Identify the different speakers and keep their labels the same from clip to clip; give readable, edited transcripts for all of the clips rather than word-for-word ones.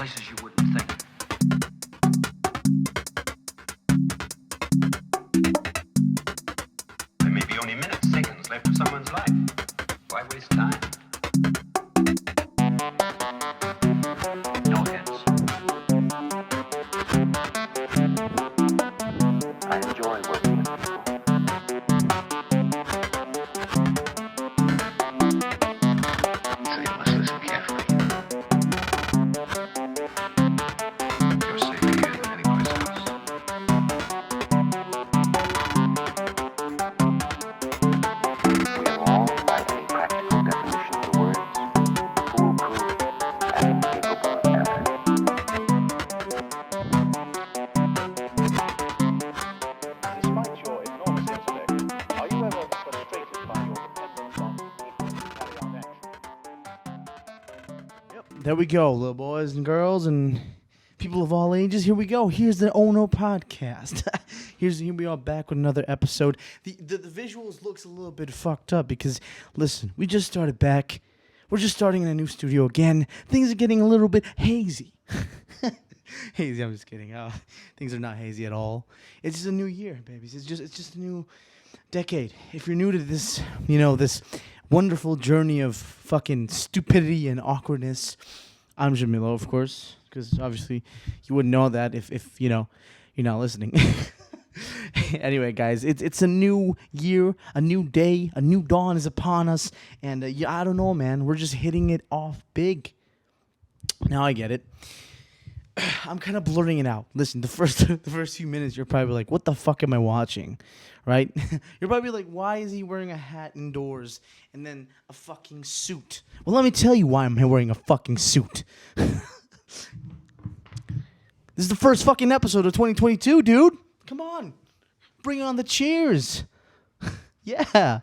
Speaker 1: places you wouldn't think. There may be only minutes, seconds left of someone's life. Why waste time? No offense. I enjoy working with people. So you must listen carefully. You're safer here than anyplace else. We have all tried a practical definition of the words foolproof and incapable of error.
Speaker 2: Despite your enormous intellect, are you ever frustrated by your dependence on people to carry out action?
Speaker 3: Yep, there we go, little boys and girls and people of all ages. Here we go. Here's the OHNew podcast. Here we are back with another episode. The visuals looks a little bit fucked up because, listen, we just started back. We're just starting in a new studio again. Things are getting a little bit hazy. Hazy, I'm just kidding. Things are not hazy at all. It's just a new year, babies. It's just a new decade. If you're new to this, this wonderful journey of fucking stupidity and awkwardness, I'm Milo, of course, because obviously you wouldn't know that if you're not listening. Anyway, guys, it's a new year, a new day, a new dawn is upon us, and I don't know, man. We're just hitting it off big. Now I get it. I'm kind of blurting it out. Listen, the first few minutes, you're probably like, what the fuck am I watching? Right? You're probably like, why is he wearing a hat indoors and then a fucking suit? Well, let me tell you why I'm wearing a fucking suit. This is the first fucking episode of 2022, dude. Come on. Bring on the cheers. Yeah.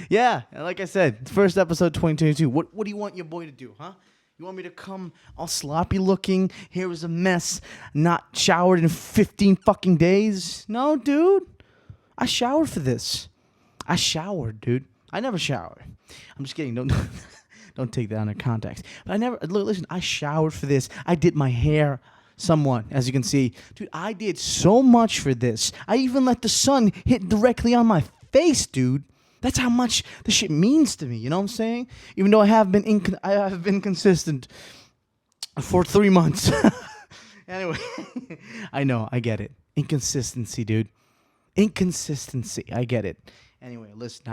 Speaker 3: Yeah. Like I said, first episode 2022. What do you want your boy to do, huh? You want me to come all sloppy looking? Here is a mess. Not showered in 15 fucking days? No, dude. I showered for this. I showered, dude. I never shower. I'm just kidding. Don't take that out of context. But I never, listen, I showered for this. I did my hair somewhat, as you can see. Dude, I did so much for this. I even let the sun hit directly on my face, dude. That's how much the shit means to me. You know what I'm saying? Even though I have been consistent for 3 months. Anyway, I know, I get it. Inconsistency, dude. Inconsistency. I get it. Anyway, listen,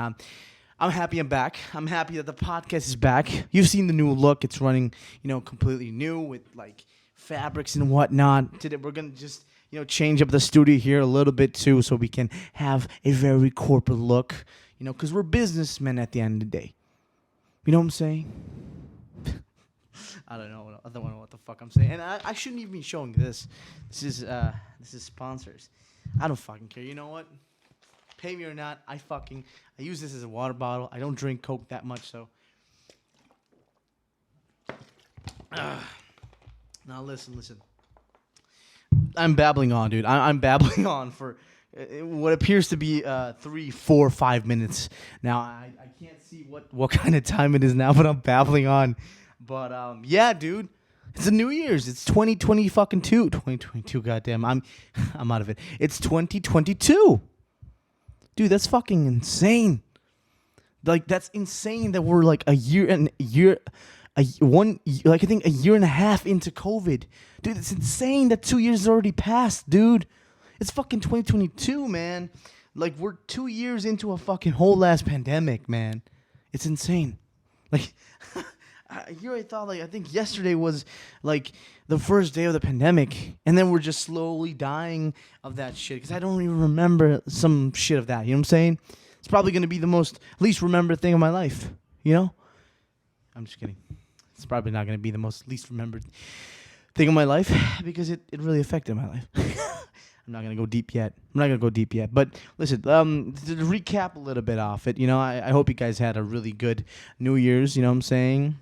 Speaker 3: I'm happy I'm back. I'm happy that the podcast is back. You've seen the new look. It's running, completely new with like fabrics and whatnot. Today we're gonna just, change up the studio here a little bit too, so we can have a very corporate look. Because we're businessmen at the end of the day. You know what I'm saying? I don't know what the fuck I'm saying. And I shouldn't even be showing this. This is sponsors. I don't fucking care. You know what? Pay me or not, I use this as a water bottle. I don't drink Coke that much, so. Now listen. I'm babbling on, dude. I'm babbling on for what appears to be 3, 4, 5 minutes. Now, I can't see what kind of time it is now, but I'm babbling on. But, yeah, dude. It's a New Year's. It's 2020 fucking 2022, goddamn. I'm out of it. It's 2022. Dude, that's fucking insane. Like, that's insane that we're like I think a year and a half into COVID. Dude, it's insane that 2 years has already passed, dude. It's fucking 2022, man. Like, we're 2 years into a fucking whole ass pandemic, man. It's insane. Like, I thought, I think yesterday was, the first day of the pandemic. And then we're just slowly dying of that shit. Because I don't even remember some shit of that. You know what I'm saying? It's probably going to be the least remembered thing of my life. I'm just kidding. It's probably not going to be the least remembered thing of my life. Because it really affected my life. I'm not going to go deep yet. But listen, to recap a little bit off it, I hope you guys had a really good New Year's, you know what I'm saying?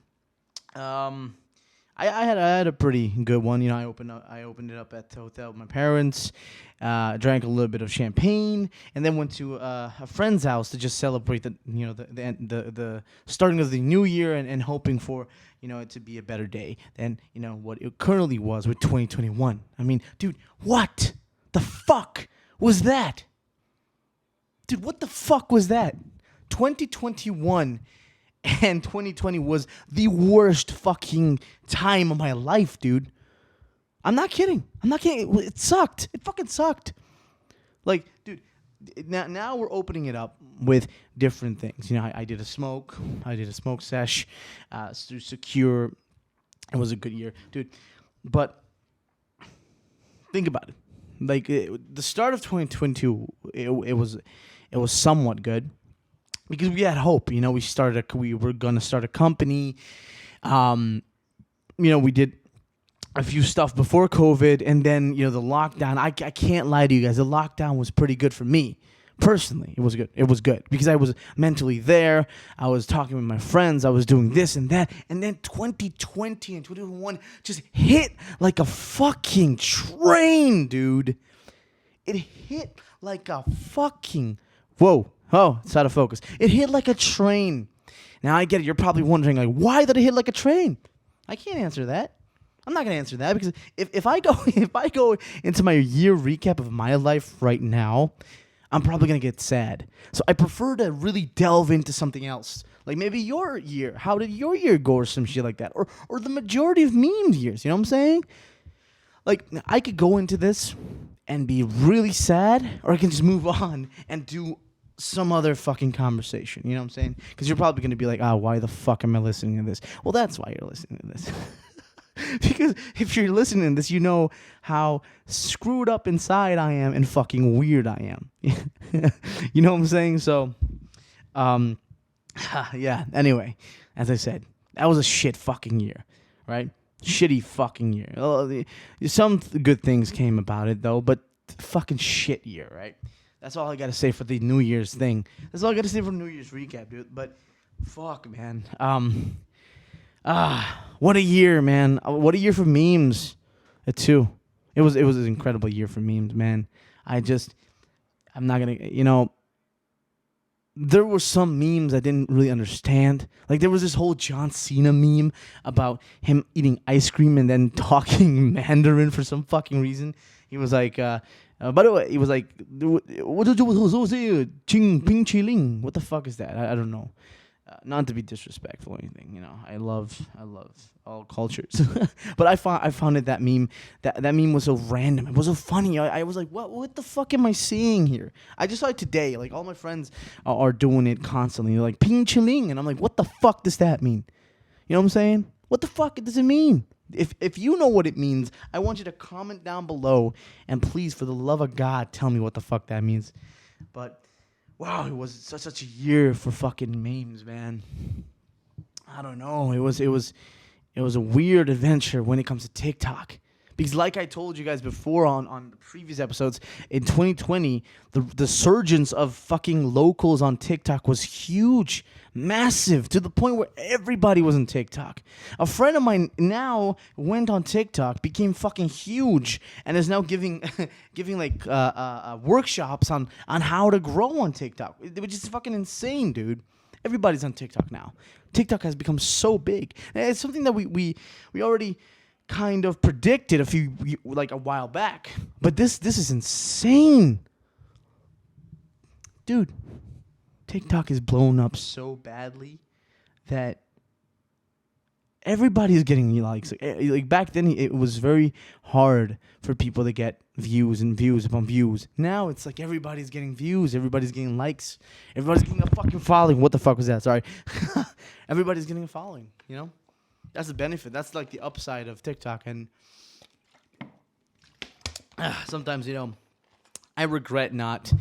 Speaker 3: I I had a pretty good one. I opened it up at the hotel with my parents, drank a little bit of champagne, and then went to a friend's house to just celebrate the starting of the new year and hoping for it to be a better day than what it currently was with 2021. I mean, dude, what the fuck was that? Dude, what the fuck was that? 2021 and 2020 was the worst fucking time of my life, dude. I'm not kidding. It sucked. It fucking sucked. Like, dude, now we're opening it up with different things. I did a smoke sesh through Secure. It was a good year, dude. But think about it. Like, the start of 2022, it was somewhat good. Because we had hope, we were gonna start a company. We did a few stuff before COVID, and then the lockdown. I can't lie to you guys. The lockdown was pretty good for me personally. It was good. It was good because I was mentally there. I was talking with my friends. I was doing this and that, and then 2020 and 2021 just hit like a fucking train, dude. It hit like a fucking whoa. Oh, it's out of focus. It hit like a train. Now, I get it. You're probably wondering, like, why did it hit like a train? I can't answer that. I'm not going to answer that because if I go into my year recap of my life right now, I'm probably going to get sad. So I prefer to really delve into something else. Like maybe your year. How did your year go or some shit like that? Or the majority of memes years. You know what I'm saying? Like, I could go into this and be really sad, or I can just move on and do some other fucking conversation, you know what I'm saying? Because you're probably going to be like, why the fuck am I listening to this? Well, that's why you're listening to this. Because if you're listening to this, you know how screwed up inside I am and fucking weird I am. You know what I'm saying? So, yeah, anyway, as I said, that was a shit fucking year, right? Shitty fucking year. Some good things came about it, though, but fucking shit year, right? That's all I got to say for the New Year's thing. That's all I got to say for New Year's recap, dude. But fuck, man. What a year, man. What a year for memes, too. It was an incredible year for memes, man. I'm not going to, there were some memes I didn't really understand. Like, there was this whole John Cena meme about him eating ice cream and then talking Mandarin for some fucking reason. He was like, by the way, he was like, what the fuck is that? I don't know. Not to be disrespectful or anything, I love all cultures. But I found it that meme was so random. It was so funny. I was like, what the fuck am I seeing here? I just saw it today. Like, all my friends are doing it constantly. They're like, ping chiling. And I'm like, what the fuck does that mean? You know what I'm saying? What the fuck does it mean? If you know what it means, I want you to comment down below. And please, for the love of God, tell me what the fuck that means. But wow, it was such a year for fucking memes, man. I don't know. It was a weird adventure when it comes to TikTok. Because like I told you guys before on the previous episodes, in 2020, the surgence of fucking locals on TikTok was huge, massive, to the point where everybody was on TikTok. A friend of mine now went on TikTok, became fucking huge, and is now giving like workshops on how to grow on TikTok, which is fucking insane, dude. Everybody's on TikTok now. TikTok has become so big. And it's something that we already kind of predicted a while back. But this is insane. Dude, TikTok is blown up so badly that everybody's getting likes. Like back then, it was very hard for people to get views and views upon views. Now it's like everybody's getting views, everybody's getting likes, everybody's getting a fucking following. What the fuck was that? Sorry. Everybody's getting a following, That's the benefit. That's like the upside of TikTok. And sometimes, I regret not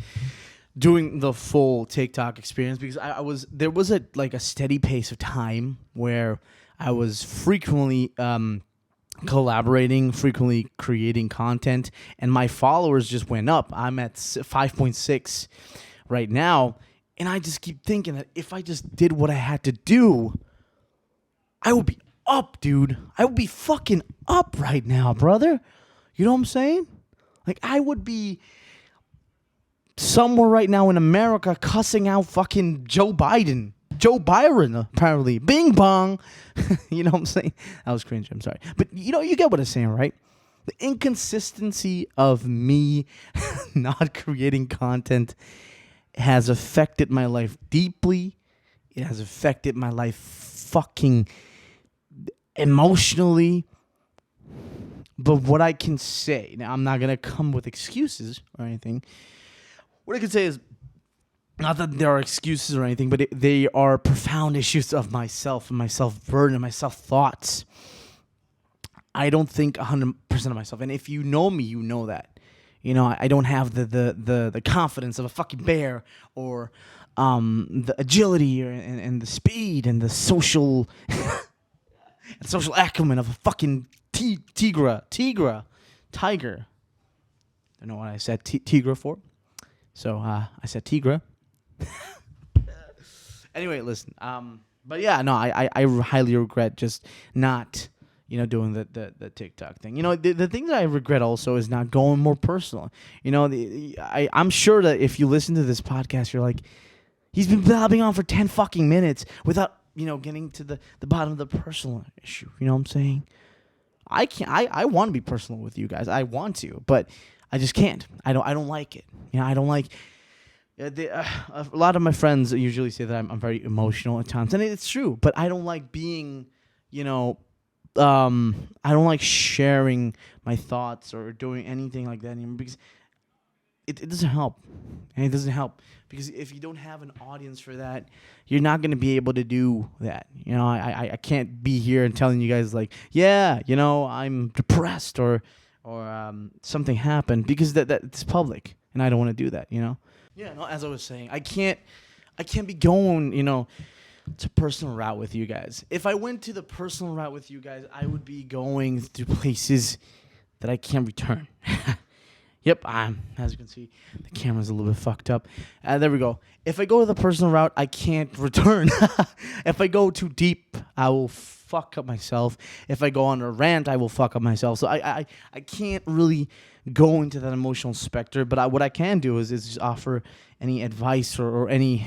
Speaker 3: doing the full TikTok experience because there was a steady pace of time where I was frequently collaborating, frequently creating content, and my followers just went up. I'm at 5.6 right now, and I just keep thinking that if I just did what I had to do, I would be up, dude. I would be fucking up right now, brother. You know what I'm saying? Like, I would be somewhere right now in America cussing out fucking Joe Biden. Joe Byron, apparently. Bing bong. You know what I'm saying? That was cringe. I'm sorry. But, you get what I'm saying, right? The inconsistency of me not creating content has affected my life deeply. It has affected my life fucking emotionally. But what I can say, now I'm not going to come with excuses or anything. What I can say is, not that there are excuses or anything, but they are profound issues of myself and my self-burden and my self-thoughts. I don't think 100% of myself. And if you know me, you know that. I don't have the confidence of a fucking bear or the agility and the speed and the social acumen of a fucking tiger. Don't know what I said tigra for. So I said tigra. Anyway, listen. But yeah, no, I highly regret just not, doing the TikTok thing. The thing that I regret also is not going more personal. I'm sure that if you listen to this podcast, you're like, he's been blabbing on for 10 fucking minutes without, getting to the bottom of the personal issue. You know what I'm saying? I can't. I want to be personal with you guys. I want to, but I just can't. I don't like it. I don't like. A lot of my friends usually say that I'm very emotional at times, and it's true. But I don't like being, I don't like sharing my thoughts or doing anything like that anymore because it doesn't help, and it doesn't help because if you don't have an audience for that, you're not going to be able to do that. I can't be here and telling you guys like, yeah, I'm depressed or something happened because that's public, and I don't want to do that. Yeah, no, as I was saying, I can't be going, to personal route with you guys. If I went to the personal route with you guys, I would be going to places that I can't return. Yep, as you can see, the camera's a little bit fucked up. There we go. If I go to the personal route, I can't return. If I go too deep, I will fuck up myself. If I go on a rant, I will fuck up myself. So I can't really go into that emotional specter. But what I can do is just offer any advice or any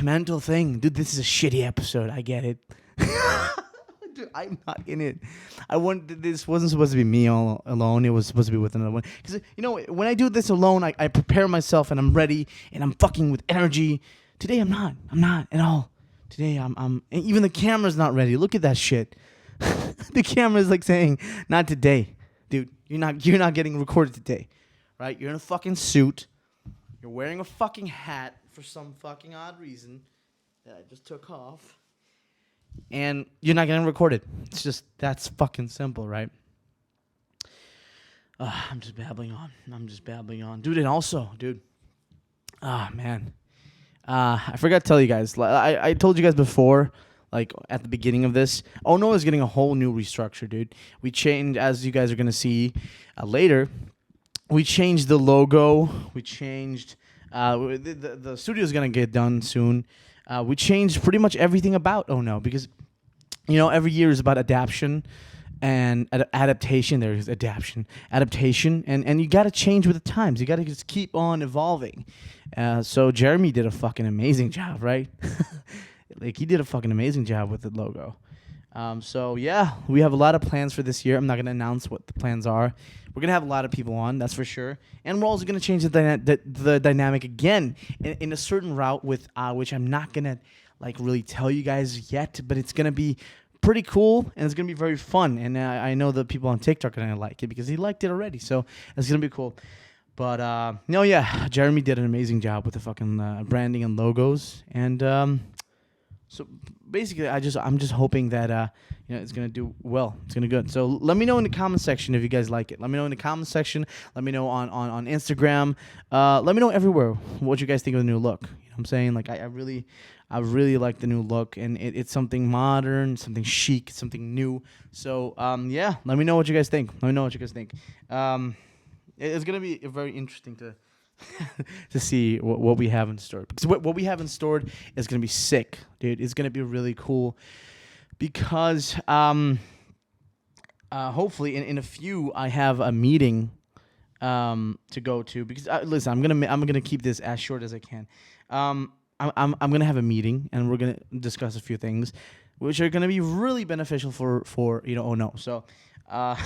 Speaker 3: mental thing. Dude, this is a shitty episode. I get it. Dude, I'm not in it. This wasn't supposed to be me all alone. It was supposed to be with another one. Because, when I do this alone, I prepare myself and I'm ready and I'm fucking with energy. Today, I'm not. I'm not at all. Today, I'm even the camera's not ready. Look at that shit. The camera's like saying, not today. Dude, you're not getting recorded today. Right? You're in a fucking suit. You're wearing a fucking hat for some fucking odd reason that I just took off. And you're not getting recorded. It's just, that's fucking simple, right? I'm just babbling on. Dude, and also, man. I forgot to tell you guys. I told you guys before, like, at the beginning of this. OHNew is getting a whole new restructure, dude. We changed, as you guys are going to see later, we changed the logo. We changed, the studio's going to get done soon. We changed pretty much everything about OHNew because, every year is about adaptation and adaptation. There's adaptation, and you got to change with the times. You got to just keep on evolving. So Jeremy did a fucking amazing job, right? Like, he did a fucking amazing job with the logo. So yeah, we have a lot of plans for this year. I'm not going to announce what the plans are. We're going to have a lot of people on, that's for sure. And we're also going to change the dynamic again in a certain route with which I'm not going to like really tell you guys yet, but it's going to be pretty cool and it's going to be very fun. And I know the people on TikTok are going to like it because he liked it already. So it's going to be cool. But no, yeah, Jeremy did an amazing job with the fucking branding and logos. And so basically, I'm just hoping that it's gonna do well. It's gonna good. So let me know in the comment section if you guys like it. Let me know in the comment section. Let me know on Instagram. Let me know everywhere what you guys think of the new look. You know what I'm saying? Like I really like the new look, and it's something modern, something chic, something new. So yeah, let me know what you guys think. It's gonna be very interesting to see what we have in store. Because what we have in store is going to be sick, dude. It's going to be really cool. because hopefully in a few I have a meeting to go to, because listen, I'm gonna keep this as short as I can. I'm gonna have a meeting and we're gonna discuss a few things which are gonna be really beneficial for Oh no. So yeah.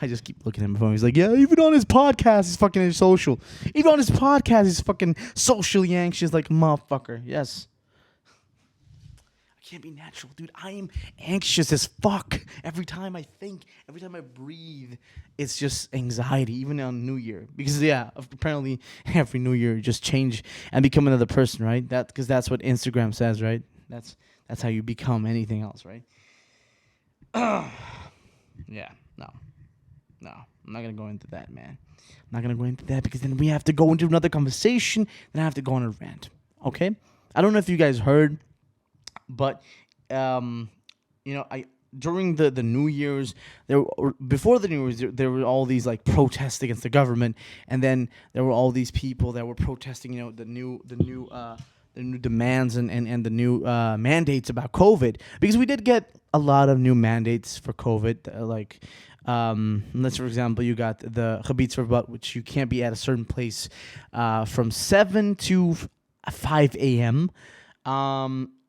Speaker 3: I just keep looking at my phone. He's like, yeah, even on his podcast he's fucking social. Even on his podcast he's fucking socially anxious like a motherfucker. Yes. Can't be natural, dude. I am anxious as fuck every time I think, every time I breathe. It's just anxiety, even on New Year. Because apparently every New Year you just change and become another person, right? Because that's what Instagram says, right? That's how you become anything else, right? Yeah, no, I'm not gonna go into that, man. I'm not gonna go into that because then we have to go into another conversation. Then I have to go on a rant. Okay? I don't know if you guys heard. But, I during the New Year's, before the New Year's, there were all these like protests against the government, and then there were all these people that were protesting, the new demands and the new mandates about COVID, because we did get a lot of new mandates for COVID, let's for example, you got the Habits for Butt, which you can't be at a certain place from 7 to 5 a.m.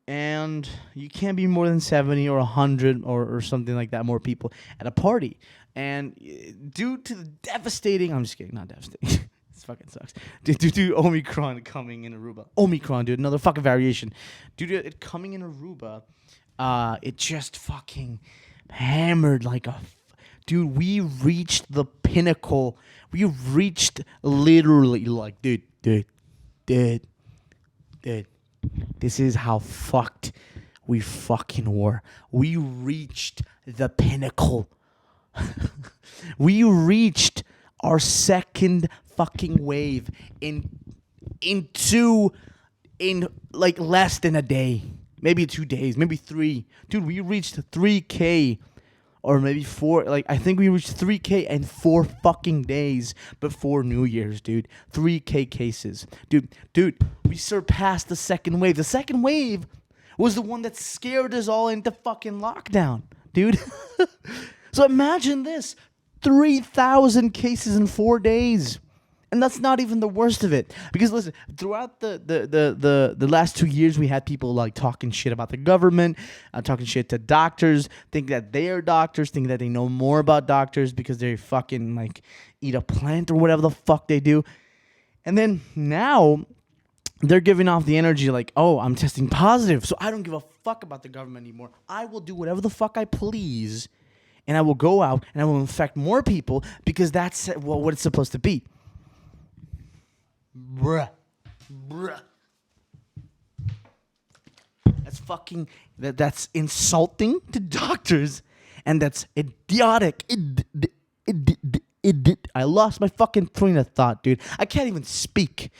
Speaker 3: And you can't be more than 70 or 100 or something like that, more people at a party. And due to the devastating... I'm just kidding, not devastating. This fucking sucks. Due to Omicron coming in Aruba. Omicron, dude, another fucking variation. Due to it coming in Aruba, it just fucking hammered like a... Dude, we reached the pinnacle. We reached literally like, dude. This is how fucked we fucking were. We reached the pinnacle. We reached our second fucking wave in like less than a day. Maybe 2 days, maybe 3. Dude, we reached 3K. Or maybe 4, I think we reached 3K in 4 fucking days before New Year's, dude. 3K cases. Dude, we surpassed the second wave. The second wave was the one that scared us all into fucking lockdown, dude. So imagine this, 3,000 cases in 4 days. And that's not even the worst of it. Because listen, throughout the last 2 years, we had people like talking shit about the government, talking shit to doctors, think that they are doctors, think that they know more about doctors because they fucking like eat a plant or whatever the fuck they do. And then now they're giving off the energy like, oh, I'm testing positive, so I don't give a fuck about the government anymore. I will do whatever the fuck I please, and I will go out and I will infect more people because that's what it's supposed to be. Bruh. That's fucking... That's insulting to doctors. And that's idiotic. I lost my fucking train of thought, dude. I can't even speak.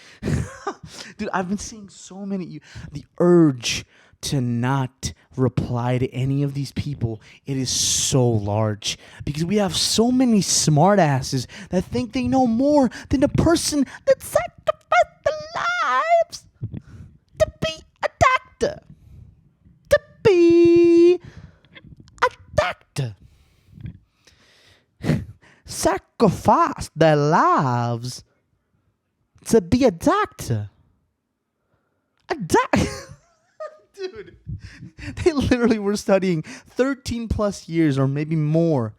Speaker 3: Dude, I've been seeing so many... The urge to not reply to any of these people, it is so large. Because we have so many smartasses that think they know more than the person that sacrificed their lives to be a doctor. To be a doctor. Sacrificed their lives to be a doctor. A doctor. Dude, they literally were studying 13 plus years or maybe more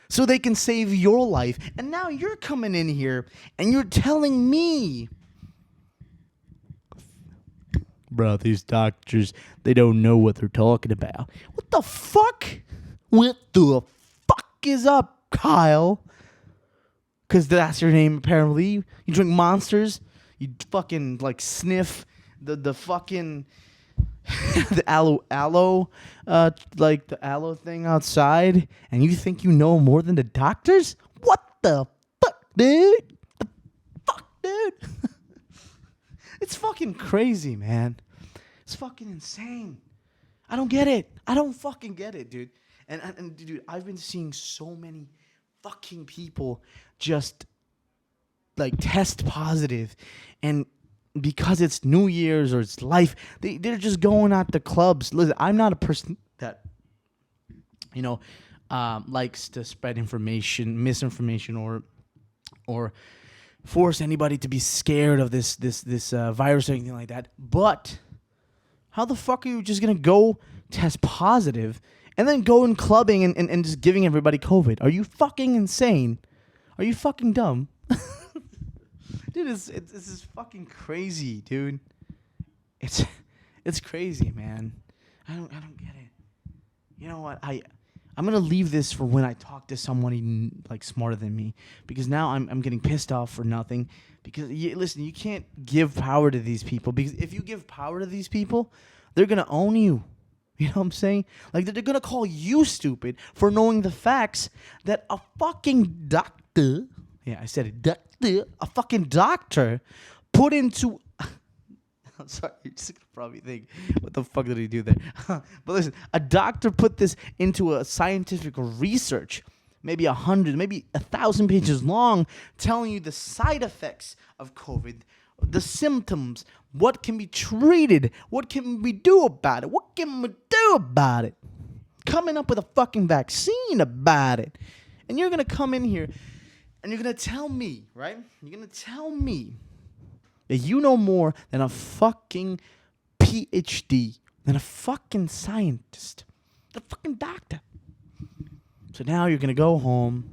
Speaker 3: so they can save your life. And now you're coming in here and you're telling me, bro, these doctors, they don't know what they're talking about. What the fuck? What the fuck is up, Kyle? Because that's your name, apparently. You drink Monsters. You fucking, sniff the fucking... the aloe, like the aloe thing outside, and you think you know more than the doctors? What the fuck, dude? The fuck, dude? It's fucking crazy, man. It's fucking insane. I don't get it. I don't fucking get it, dude. And dude, I've been seeing so many fucking people just test positive, and because it's New Year's or it's life, they're just going out to clubs. Listen, I'm not a person that, likes to spread misinformation, or force anybody to be scared of this virus or anything like that. But how the fuck are you just gonna go test positive and then go in clubbing and just giving everybody COVID? Are you fucking insane? Are you fucking dumb? Dude, this is fucking crazy, dude. It's crazy, man. I don't get it. You know what? I'm gonna leave this for when I talk to somebody like smarter than me, because now I'm getting pissed off for nothing. Because listen, you can't give power to these people, because if you give power to these people, they're gonna own you. You know what I'm saying? Like, they're gonna call you stupid for knowing the facts that a fucking doctor, yeah, I said it, doctor, a fucking doctor put into. I'm sorry, you're just gonna probably think, what the fuck did he do there? But listen, a doctor put this into a scientific research, maybe 100, maybe 1,000 pages long, telling you the side effects of COVID, the symptoms, what can be treated, what can we do about it, what can we do about it, coming up with a fucking vaccine about it. And you're gonna come in here and you're gonna tell me, right? You're gonna tell me that you know more than a fucking PhD, than a fucking scientist, the fucking doctor. So now you're going to go home,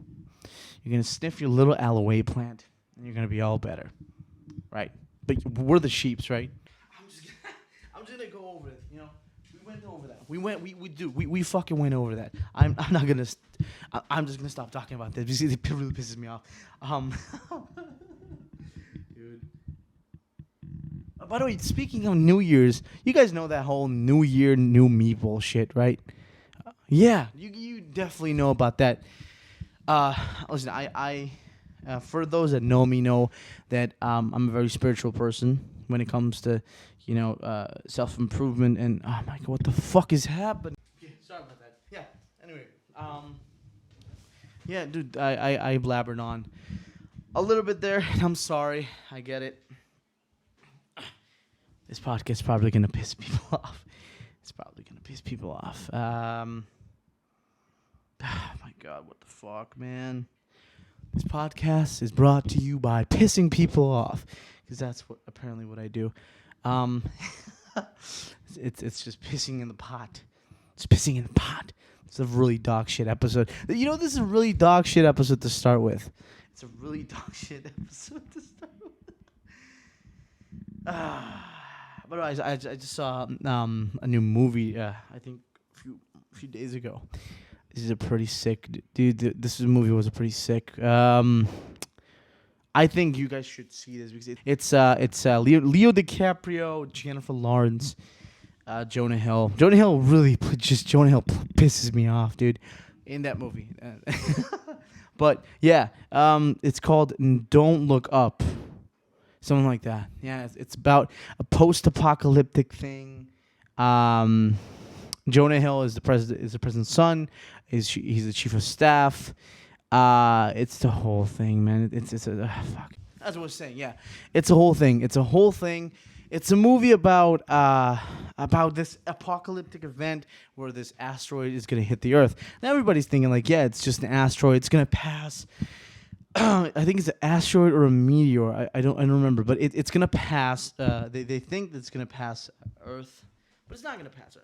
Speaker 3: you're going to sniff your little aloe plant, and you're going to be all better, right? But we're the sheeps, right? I'm just going to go over it, We went over that. We fucking went over that. I'm not going to, I'm just going to stop talking about this because it really pisses me off. Dude. By the way, speaking of New Year's, you guys know that whole New Year, New Me bullshit, right? Yeah, you definitely know about that. Listen, I for those that know me know that I'm a very spiritual person when it comes to, self-improvement and, oh my God, what the fuck is happening? Yeah, sorry about that. Yeah, anyway, yeah, dude, I blabbered on a little bit there. I'm sorry, I get it. This podcast is probably going to piss people off. Oh, my God, what the fuck, man? This podcast is brought to you by pissing people off, because that's apparently what I do. It's just pissing in the pot. It's pissing in the pot. It's a really dog shit episode. This is a really dog shit episode to start with. It's a really dog shit episode to start with. But I just saw a new movie. I think a few days ago. This is a pretty sick dude. This movie was a pretty sick. I think you guys should see this because it's Leo DiCaprio, Jennifer Lawrence, Jonah Hill. Jonah Hill pisses me off, dude, in that movie. But yeah, it's called Don't Look Up. Something like that. Yeah, it's about a post-apocalyptic thing. Jonah Hill is the president's son. He's the chief of staff. It's the whole thing, man. It's fuck. That's what I was saying. Yeah, it's a whole thing. It's a movie about this apocalyptic event where this asteroid is gonna hit the Earth. Now everybody's thinking like, yeah, it's just an asteroid. It's gonna pass. I think it's an asteroid or a meteor. I don't remember, but it's gonna pass. They think that it's gonna pass Earth, but it's not gonna pass Earth.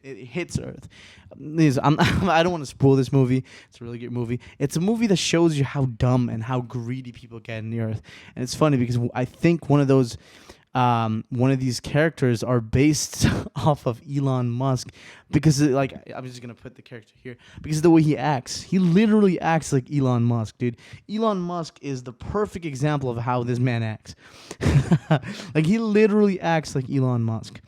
Speaker 3: It hits Earth. I don't want to spoil this movie. It's a really good movie. It's a movie that shows you how dumb and how greedy people get in the Earth, and it's funny because I think one of these characters are based off of Elon Musk because I'm just gonna put the character here because of the way he acts. He literally acts like Elon Musk, dude. Elon Musk is the perfect example of how this man acts. Like, he literally acts like Elon Musk.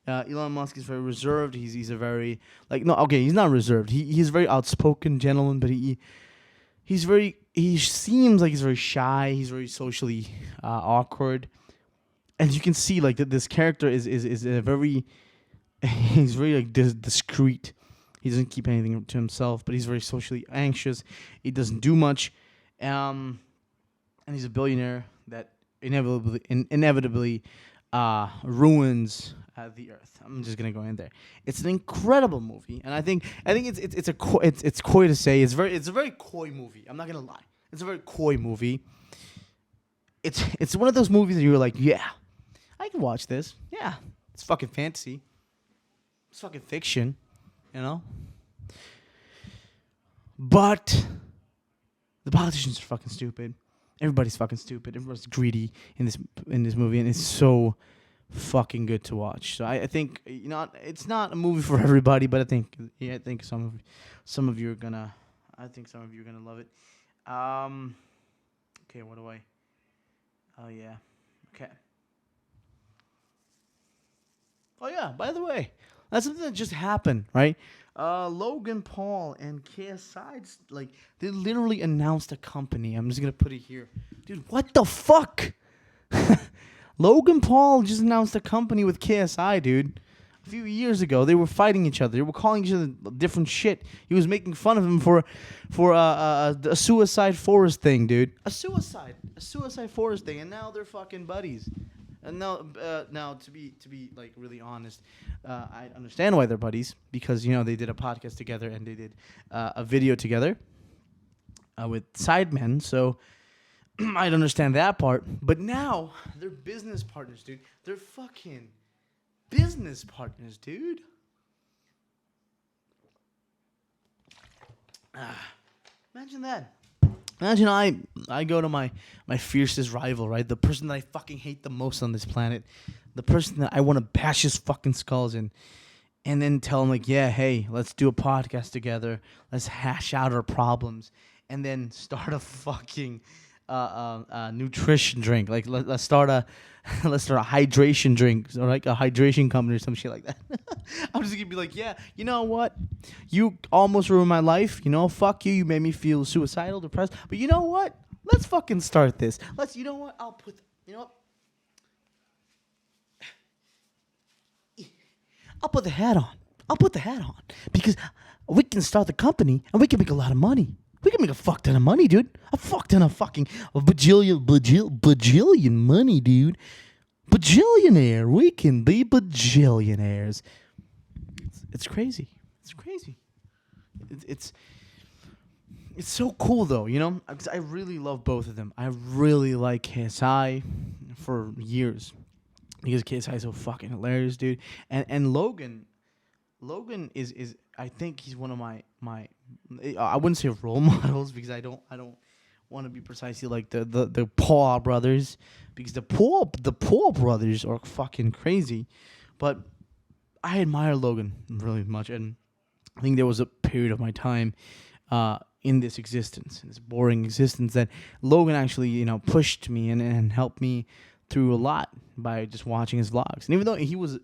Speaker 3: Elon Musk is very reserved. He's a very he's not reserved. He's a very outspoken gentleman, but he seems like he's very shy. He's very socially awkward. And you can see like that this character is a very he's very like discreet. He doesn't keep anything to himself, but he's very socially anxious. He doesn't do much, and he's a billionaire that inevitably ruins the Earth. I'm just gonna go in there. It's an incredible movie, and I think it's coy to say it's a very coy movie. I'm not gonna lie. It's a very coy movie. It's one of those movies that you're like, yeah, I can watch this. Yeah, it's fucking fantasy. It's fucking fiction, you know. But the politicians are fucking stupid. Everybody's fucking stupid. Everybody's greedy in this movie, and it's so fucking good to watch. So I think it's not a movie for everybody, but I think some of you are gonna love it. Okay, what do I? Oh yeah, okay. Oh yeah, by the way, that's something that just happened, right? Logan Paul and KSI, like, they literally announced a company. I'm just gonna put it here, dude. What the fuck? Logan Paul just announced a company with KSI, dude. A few years ago, they were fighting each other. They were calling each other different shit. He was making fun of him for a suicide forest thing, dude. A suicide forest thing, and now they're fucking buddies. And now to be like really honest, I understand why they're buddies, because they did a podcast together and they did a video together with Sidemen. So I'd understand that part. But now they're business partners, dude. They're fucking business partners, dude. Imagine that. Imagine I go to my fiercest rival, right? The person that I fucking hate the most on this planet. The person that I want to bash his fucking skulls in. And then tell him, like, yeah, hey, let's do a podcast together. Let's hash out our problems. And then start a fucking nutrition drink. Like, let's start a hydration drink, or like a hydration company or some shit like that. I'm just gonna be like, yeah, you know what? You almost ruined my life. Fuck you. You made me feel suicidal, depressed. But you know what? Let's fucking start this. You know what? I'll put the hat on. Because we can start the company and we can make a lot of money. We can make a fuck ton of money, dude. A bajillion money, dude. Bajillionaire. We can be bajillionaires. It's crazy. It's so cool, though, because I really love both of them. I really like KSI for years, because KSI is so fucking hilarious, dude. And Logan is I think he's one of my I wouldn't say role models, because I don't want to be precisely like the Paul brothers, because the Paul brothers are fucking crazy. But I admire Logan really much, and I think there was a period of my time in this boring existence, that Logan actually pushed me and helped me through a lot by just watching his vlogs. And even though he was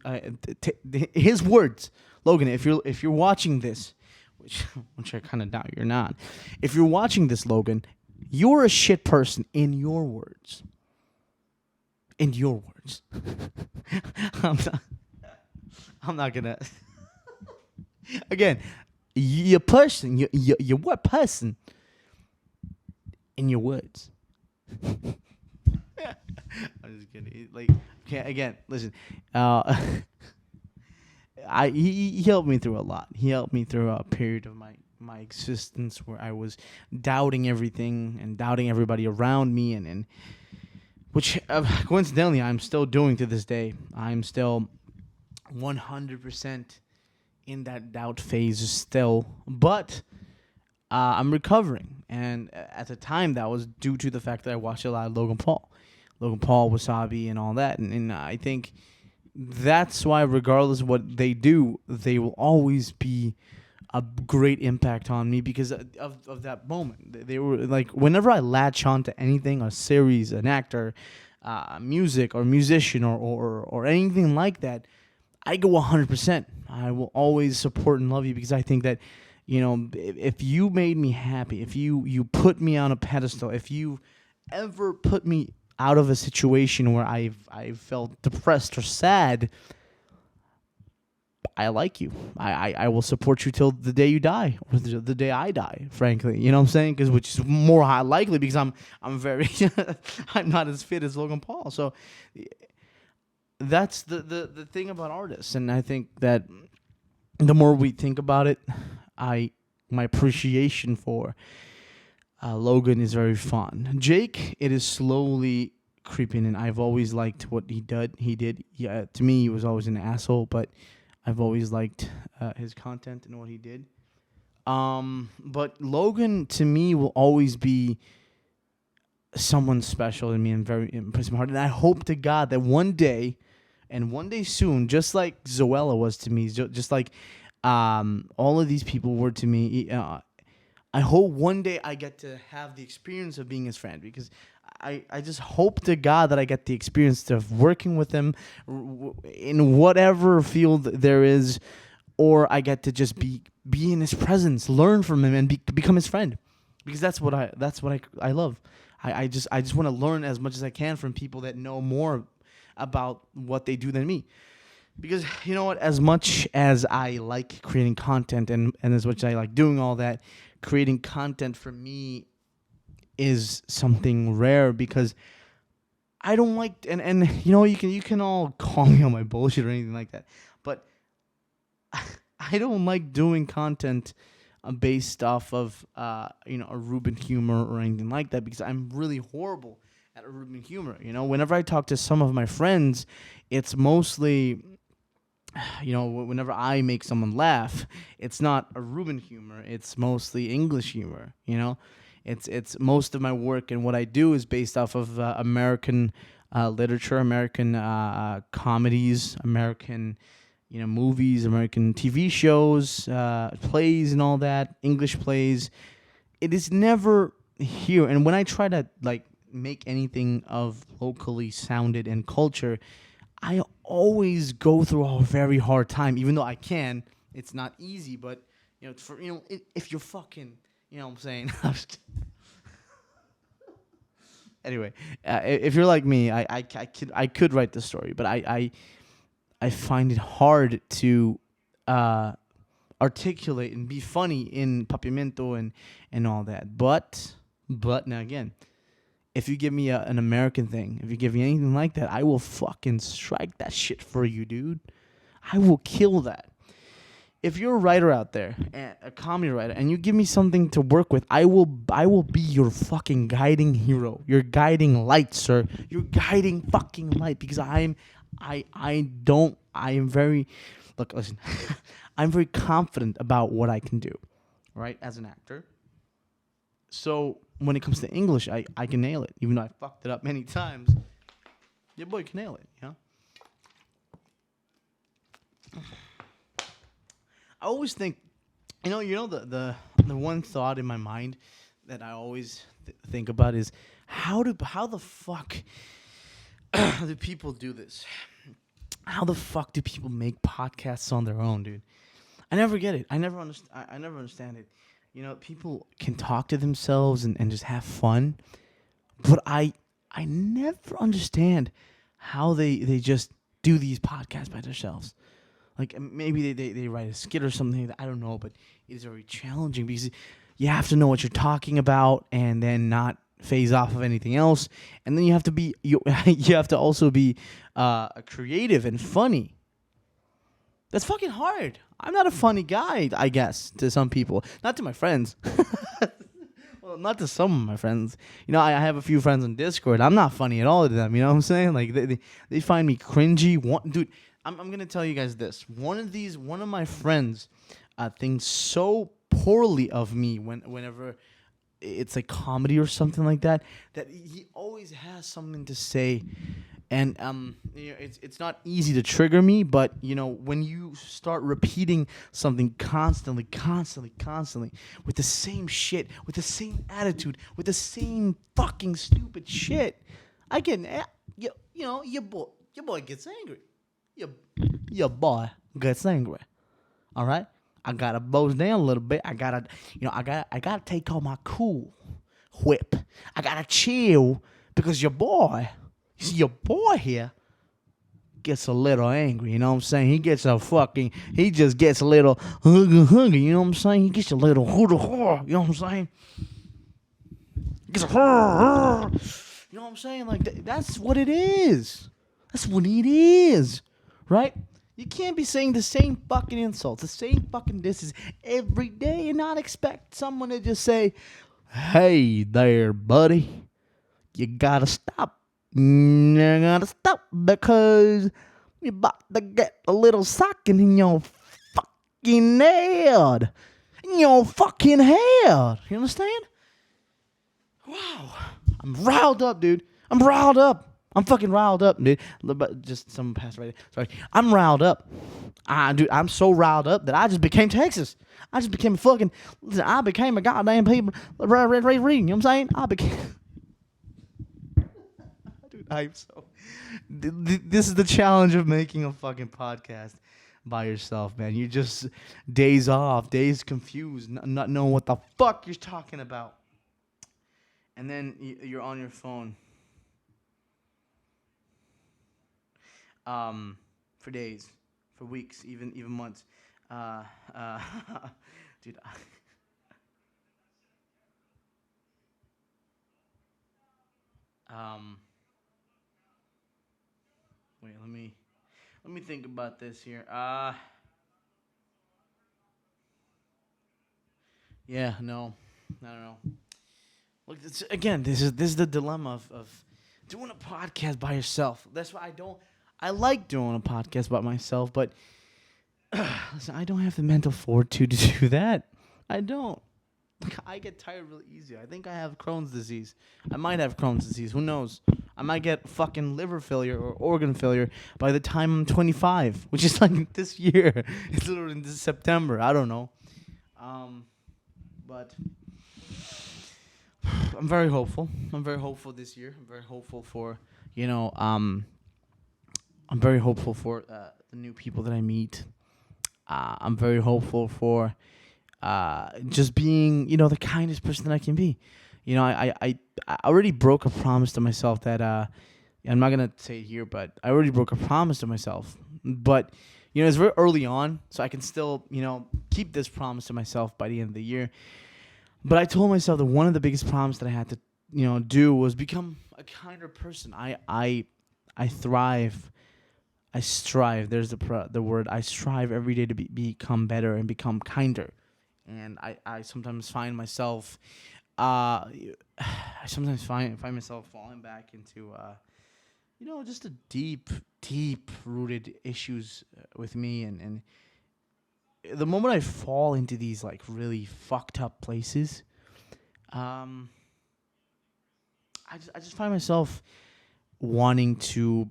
Speaker 3: his words, Logan, if you're watching this, which I kind of doubt you're not, if you're watching this, Logan, you're a shit person in your words. I'm not gonna. Again, you're person. You're what person? In your words. I'm just kidding. Like, okay, again, listen. He helped me through a lot. He helped me through a period of my existence where I was doubting everything and doubting everybody around me, and which coincidentally I'm still doing to this day. I'm still 100% in that doubt phase still, but I'm recovering. And at the time, that was due to the fact that I watched a lot of Logan Paul, Wasabi, and all that. And I think that's why, regardless of what they do, they will always be a great impact on me, because of that moment. They were like, whenever I latch on to anything, a series, an actor, music, or musician, or anything like that, I go 100%. I will always support and love you, because I think that, if you made me happy, if you put me on a pedestal, if you ever put me out of a situation where I felt depressed or sad, I like you. I will support you till the day you die, or the day I die. Frankly, you know what I'm saying? Because which is more high likely because I'm very I'm not as fit as Logan Paul. So that's the thing about artists, and I think that the more we think about it, my appreciation for Logan is very fun. Jake, it is slowly creeping in. I've always liked what he did. Yeah, to me, he was always an asshole, but I've always liked his content and what he did. But Logan, to me, will always be someone special to me and very impressive heart. And I hope to God that one day soon, just like Zoella was to me, just like all of these people were to me, I hope one day I get to have the experience of being his friend, because I just hope to God that I get the experience of working with him in whatever field there is, or I get to just be in his presence, learn from him, and become his friend, because that's what I love. I just want to learn as much as I can from people that know more about what they do than me. Because you know what, as much as I like creating content and as much as I like doing all that, creating content for me is something rare, because I don't like, and you know, you can all call me on my bullshit or anything like that, but I don't like doing content based off of a Ruben humor or anything like that, because I'm really horrible at a Ruben humor. You know, whenever I talk to some of my friends, it's mostly, whenever I make someone laugh, it's not a Ruben humor. It's mostly English humor. You know, it's most of my work and what I do is based off of American literature, American comedies, American movies, American TV shows, plays, and all that. English plays. It is never here. And when I try to make anything of locally sounded and culture, I always go through a very hard time, even though I can. It's not easy, but if you're fucking, what I'm saying. Anyway, if you're like me, I could write the story, but I find it hard to articulate and be funny in Papiamento and all that. But now again, if you give me an American thing, if you give me anything like that, I will fucking strike that shit for you, dude. I will kill that. If you're a writer out there, a comedy writer, and you give me something to work with, I will be your fucking guiding hero, your guiding light, sir. Your guiding fucking light, because I'm very confident about what I can do, right, as an actor. So when it comes to English, I can nail it, even though I fucked it up many times. Your boy can nail it, I always think, the one thought in my mind that I always think about is how the fuck do people do this? How the fuck do people make podcasts on their own, dude? I never get it. I never understand it. People can talk to themselves and just have fun, but I never understand how they just do these podcasts by themselves. Like maybe they write a skit or something. I don't know, but it's very challenging because you have to know what you're talking about and then not phase off of anything else, and then you have to be you have to also be creative and funny. That's fucking hard. I'm not a funny guy, I guess, to some people. Not to my friends. Well, not to some of my friends. I have a few friends on Discord. I'm not funny at all to them. You know what I'm saying? Like they find me cringy. Dude, I'm gonna tell you guys this. One of my friends thinks so poorly of me whenever it's like comedy or something like that he always has something to say. And it's not easy to trigger me, but when you start repeating something constantly with the same shit, with the same attitude, with the same fucking stupid shit, I get your boy gets angry. Your boy gets angry. All right, I gotta bows down a little bit. I gotta take all my cool whip. I gotta chill because your boy. You see your boy here, gets a little angry, you know what I'm saying? He just gets a little huggy, you know what I'm saying? He gets a little you know what I'm saying? He gets a you know what I'm saying? Like, that's what it is. That's what it is, right? You can't be saying the same fucking insults, the same fucking disses every day and not expect someone to just say, hey there, buddy. You gotta stop. You gotta stop because you're about to get a little socket in your fucking head. In your fucking head. You understand? Wow. I'm riled up, dude. I'm riled up. I'm fucking riled up, dude. But just someone passed right there. Sorry. I'm riled up. Dude, I'm so riled up that I just became Texas. I just became I became a goddamn people. You know what I'm saying? Dude, I'm so... This is the challenge of making a fucking podcast by yourself, man. You just days off, days confused, not knowing what the fuck you're talking about. And then you're on your phone. For days, for weeks, even months. Dude. Wait, let me think about this here. Yeah, no, I don't know. Look, again, this is the dilemma of doing a podcast by yourself. That's why I like doing a podcast by myself, but listen, I don't have the mental fortitude to do that. I don't. I get tired really easy. I think I have Crohn's disease. I might have Crohn's disease. Who knows? I might get fucking liver failure or organ failure by the time I'm 25, which is like this year. It's literally in this September. I don't know. But I'm very hopeful. I'm very hopeful this year. I'm very hopeful for, I'm very hopeful for the new people that I meet. I'm very hopeful for just being, the kindest person that I can be. I already broke a promise to myself that I'm not gonna say it here, but I already broke a promise to myself. But it's very early on, so I can still keep this promise to myself by the end of the year. But I told myself that one of the biggest promises that I had to do was become a kinder person. I thrive. I strive. There's the word. I strive every day to become better and become kinder. And I sometimes find myself, I sometimes find myself falling back into, just a deep rooted issues with me. And the moment I fall into these like really fucked up places, I just find myself wanting to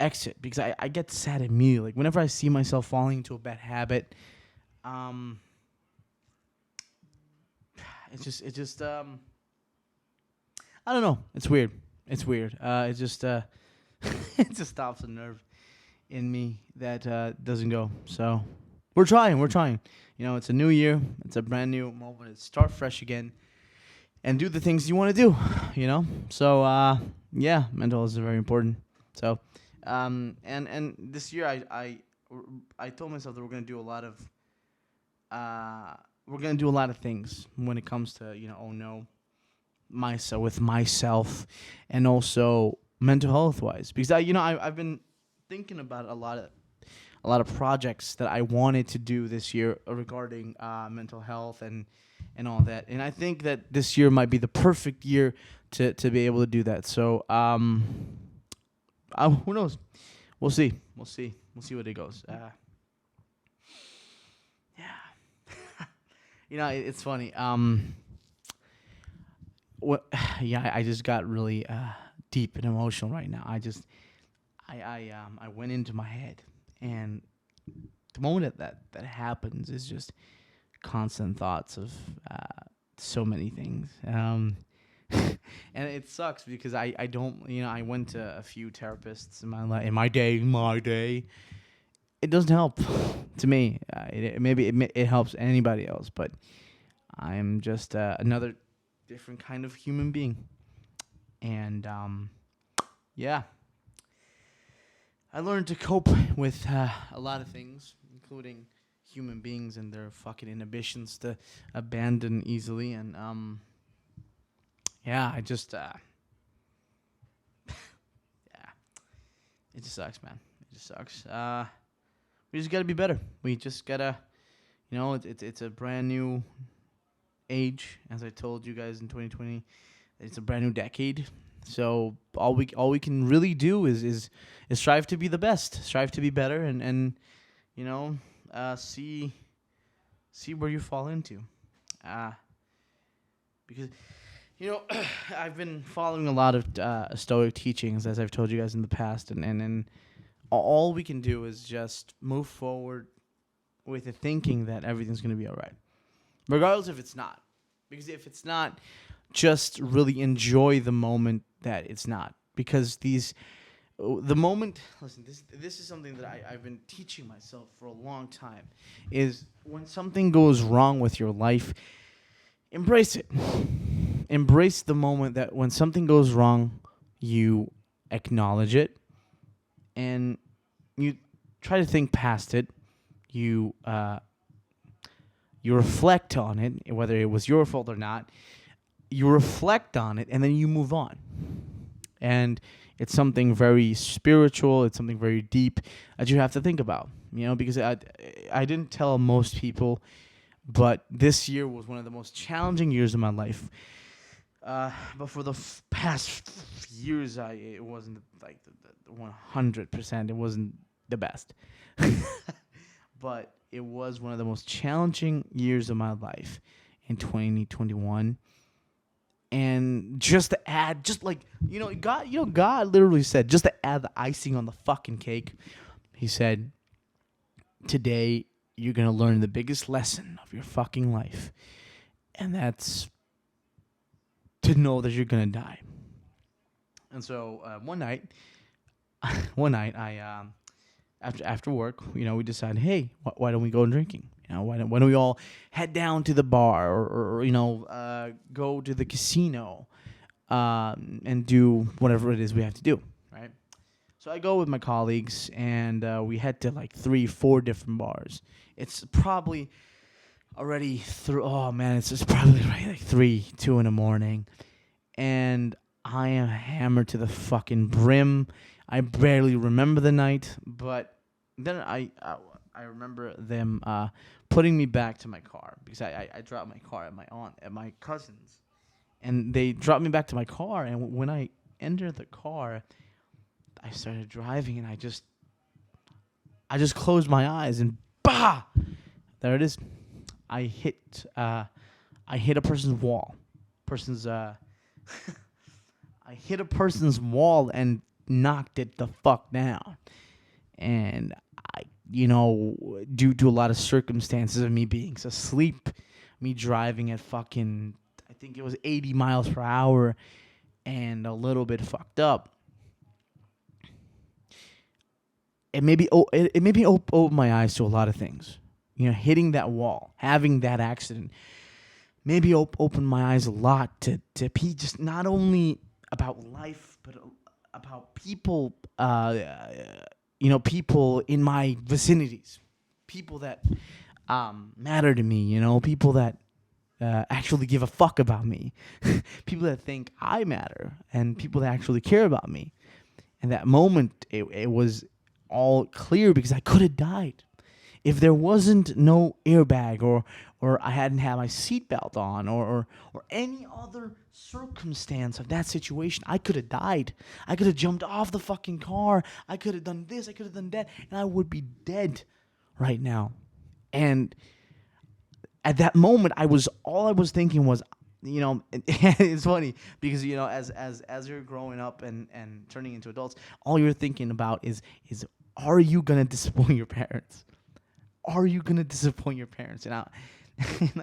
Speaker 3: exit because I get sad immediately. Like whenever I see myself falling into a bad habit, It's just I don't know. It's weird. It just it just stops a nerve in me that doesn't go. So we're trying. It's a new year. It's a brand new moment. It's start fresh again and do the things you want to do. So yeah, mental health is very important. So and this year I told myself that we're gonna do a lot of things when it comes to myself and also mental health wise, because I've been thinking about a lot of projects that I wanted to do this year regarding mental health and all that, and I think that this year might be the perfect year to be able to do that. So who knows? We'll see what it goes. It's funny. I just got really deep and emotional right now. I went into my head, and the moment that happens is just constant thoughts of so many things. And it sucks because I don't, I went to a few therapists in my day. It doesn't help to me. Maybe it helps anybody else, but I'm just another different kind of human being. And yeah, I learned to cope with a lot of things, including human beings and their fucking inhibitions to abandon easily. And yeah, I just yeah, it just sucks, man. It just sucks. We just gotta be better. We just gotta, it's a brand new age, as I told you guys in 2020. It's a brand new decade. So all we can really do is strive to be the best, strive to be better, and see where you fall into. Because I've been following a lot of Stoic teachings, as I've told you guys in the past, and all we can do is just move forward with the thinking that everything's going to be all right, regardless if it's not. Because if it's not, just really enjoy the moment that it's not. Because the moment, listen, this is something that I've been teaching myself for a long time, is when something goes wrong with your life, embrace it. Embrace the moment that when something goes wrong, you acknowledge it, and you try to think past it. You reflect on it, whether it was your fault or not. You reflect on it, and then you move on. And it's something very spiritual. It's something very deep that you have to think about. Because I didn't tell most people, but this year was one of the most challenging years of my life. But for the past years, it wasn't like the 100%. It wasn't the best. But it was one of the most challenging years of my life in 2021. And just to add, God literally said, just to add the icing on the fucking cake, he said, today you're going to learn the biggest lesson of your fucking life. And that's to know that you're going to die. And so one night, I after work, we decided, hey, why don't we go drinking? Why don't we all head down to the bar or go to the casino and do whatever it is we have to do, right? So I go with my colleagues, and we head to like 3-4 different bars. It's probably already it's probably already like 2 in the morning, and I am hammered to the fucking brim. I barely remember the night, but then I remember them putting me back to my car, because I dropped my car at my cousin's, and they dropped me back to my car. And when I entered the car, I started driving, and I just closed my eyes, and bah, there it is. I hit a person's wall. I hit a person's wall and knocked it the fuck down. And due to a lot of circumstances of me being asleep, me driving at fucking, I think it was 80 miles per hour and a little bit fucked up, it made me open my eyes to a lot of things. Hitting that wall, having that accident, maybe opened my eyes a lot to be just not only about life, but about people, people in my vicinities, people that matter to me, people that actually give a fuck about me, people that think I matter, and people that actually care about me. And that moment, it was all clear, because I could have died. If there wasn't no airbag, or I hadn't had my seatbelt on, or any other circumstance of that situation, I could have died. I could have jumped off the fucking car. I could have done this. I could have done that. And I would be dead right now. And at that moment, all I was thinking was, it's funny, because, as you're growing up and turning into adults, all you're thinking about is are you going to disappoint your parents? Are you going to disappoint your parents? And I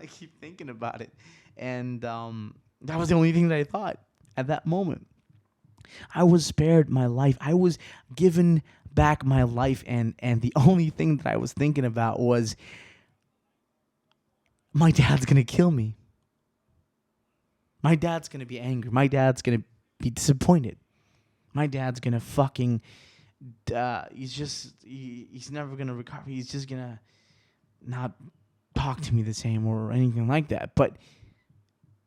Speaker 3: keep thinking about it. And that was the only thing that I thought at that moment. I was spared my life. I was given back my life. And the only thing that I was thinking about was, my dad's going to kill me. My dad's going to be angry. My dad's going to be disappointed. My dad's going to fucking he's never gonna recover. He's just gonna not talk to me the same or anything like that. But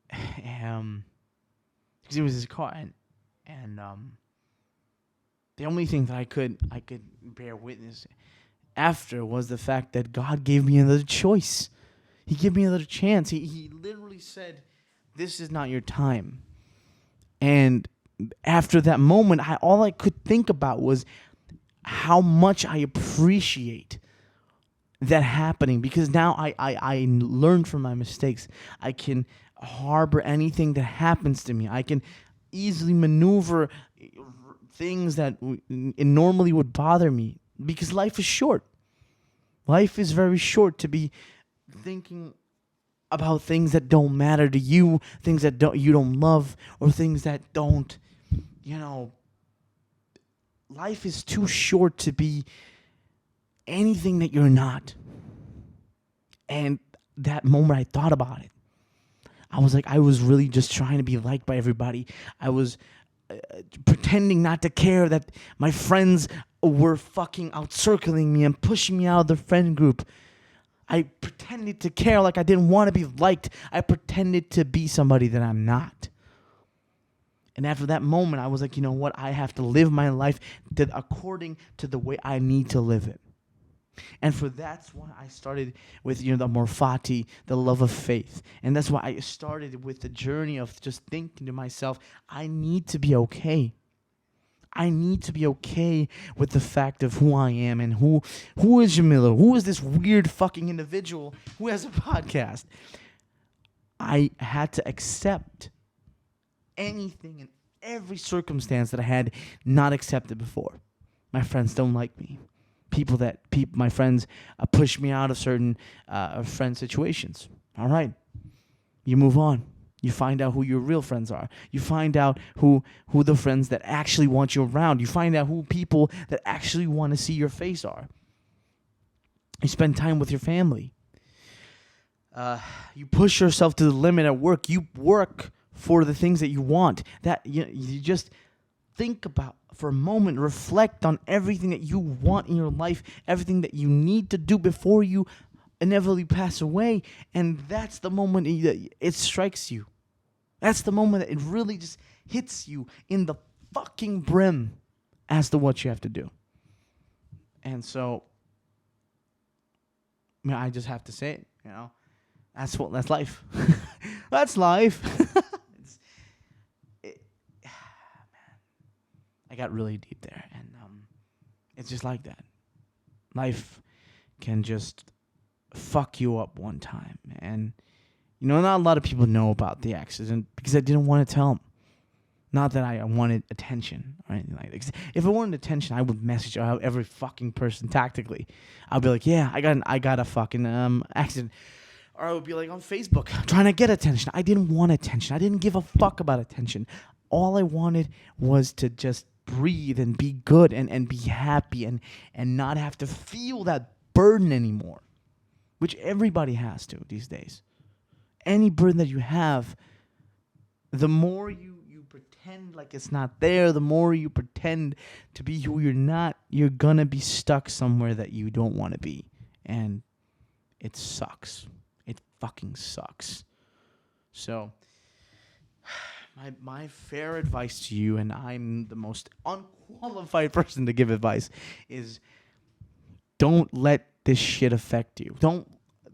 Speaker 3: because it was his car, and the only thing that I could bear witness after was the fact that God gave me another choice. He gave me another chance. He literally said, "This is not your time." And after that moment, all I could think about was how much I appreciate that happening, because now I learned from my mistakes. I can harbor anything that happens to me. I can easily maneuver things that normally would bother me, because life is short. Life is very short to be thinking about things that don't matter to you, things that you don't love, or things that don't, life is too short to be anything that you're not. And that moment I thought about it. I was like, I was really just trying to be liked by everybody. I was pretending not to care that my friends were fucking outcircling me and pushing me out of the friend group. I pretended to care like I didn't want to be liked. I pretended to be somebody that I'm not. And after that moment, I was like, you know what? I have to live my life according to the way I need to live it. And that's why I started with, the morphati, the love of faith. And that's why I started with the journey of just thinking to myself, I need to be okay. I need to be okay with the fact of who I am and who is Jamila, who is this weird fucking individual who has a podcast. I had to accept anything and every circumstance that I had not accepted before. My friends don't like me. My friends push me out of certain friend situations. All right, you move on. You find out who your real friends are. You find out who the friends that actually want you around. You find out who people that actually want to see your face are. You spend time with your family. You push yourself to the limit at work. You work for the things that you want. That you just think about for a moment, reflect on everything that you want in your life, everything that you need to do before you inevitably pass away, and that's the moment it strikes you. That's the moment that it really just hits you in the fucking brim as to what you have to do. And so, I just have to say it, that's life. That's life. I got really deep there, and it's just like that. Life can just fuck you up one time, and not a lot of people know about the accident because I didn't want to tell them. Not that I wanted attention or anything like that. If I wanted attention, I would message out every fucking person tactically. I'd be like, yeah, I got a fucking accident. Or I would be like on Facebook trying to get attention. I didn't want attention. I didn't give a fuck about attention. All I wanted was to just breathe and be good and be happy and not have to feel that burden anymore, which everybody has to these days. Any burden that you have, the more you pretend like it's not there, the more you pretend to be who you're not, you're gonna be stuck somewhere that you don't want to be. And it sucks. It fucking sucks. So my fair advice to you, and I'm the most unqualified person to give advice, is don't let this shit affect you. Don't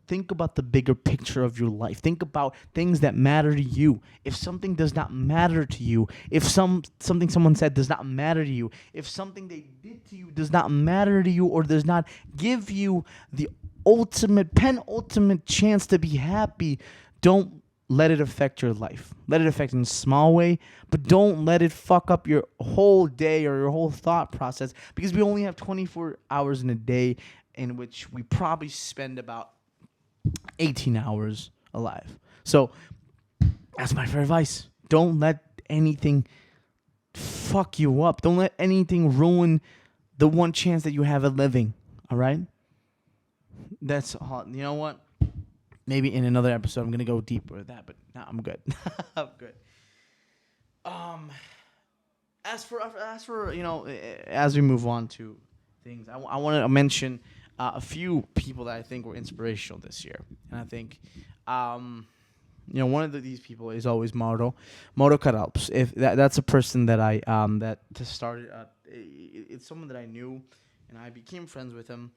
Speaker 3: think about the bigger picture of your life. Think about things that matter to you. If something does not matter to you, if something someone said does not matter to you, if something they did to you does not matter to you or does not give you the penultimate chance to be happy, don't let it affect your life. Let it affect in a small way, but don't let it fuck up your whole day or your whole thought process, because we only have 24 hours in a day in which we probably spend about 18 hours alive. So that's my fair advice. Don't let anything fuck you up. Don't let anything ruin the one chance that you have at living. All right? That's all. You know what? Maybe in another episode I'm going to go deeper with that, but no, I'm good. I'm good. As for as we move on to things, I want to mention a few people that I think were inspirational this year, and I think. One of these people is always Mauro Caralps. If that's a person that I that started. It's someone that I knew, and I became friends with him.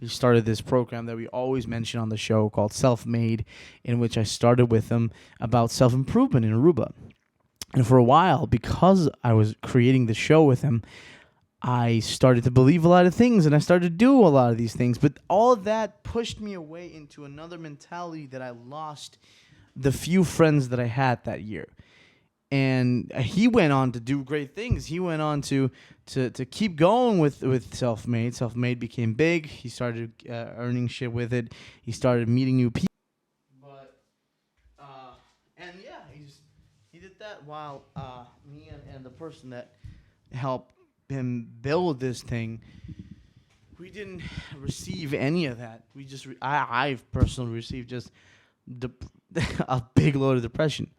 Speaker 3: He started this program that we always mention on the show called Self-Made, in which I started with him about self-improvement in Aruba. And for a while, because I was creating the show with him, I started to believe a lot of things, and I started to do a lot of these things. But all of that pushed me away into another mentality that I lost the few friends that I had that year. And he went on to do great things. He went on to keep going with Self-Made. Self-Made became big. He started earning shit with it. He started meeting new people. But and yeah, he did that while me and the person that helped him build this thing, we didn't receive any of that. We just I've personally received just a big load of depression.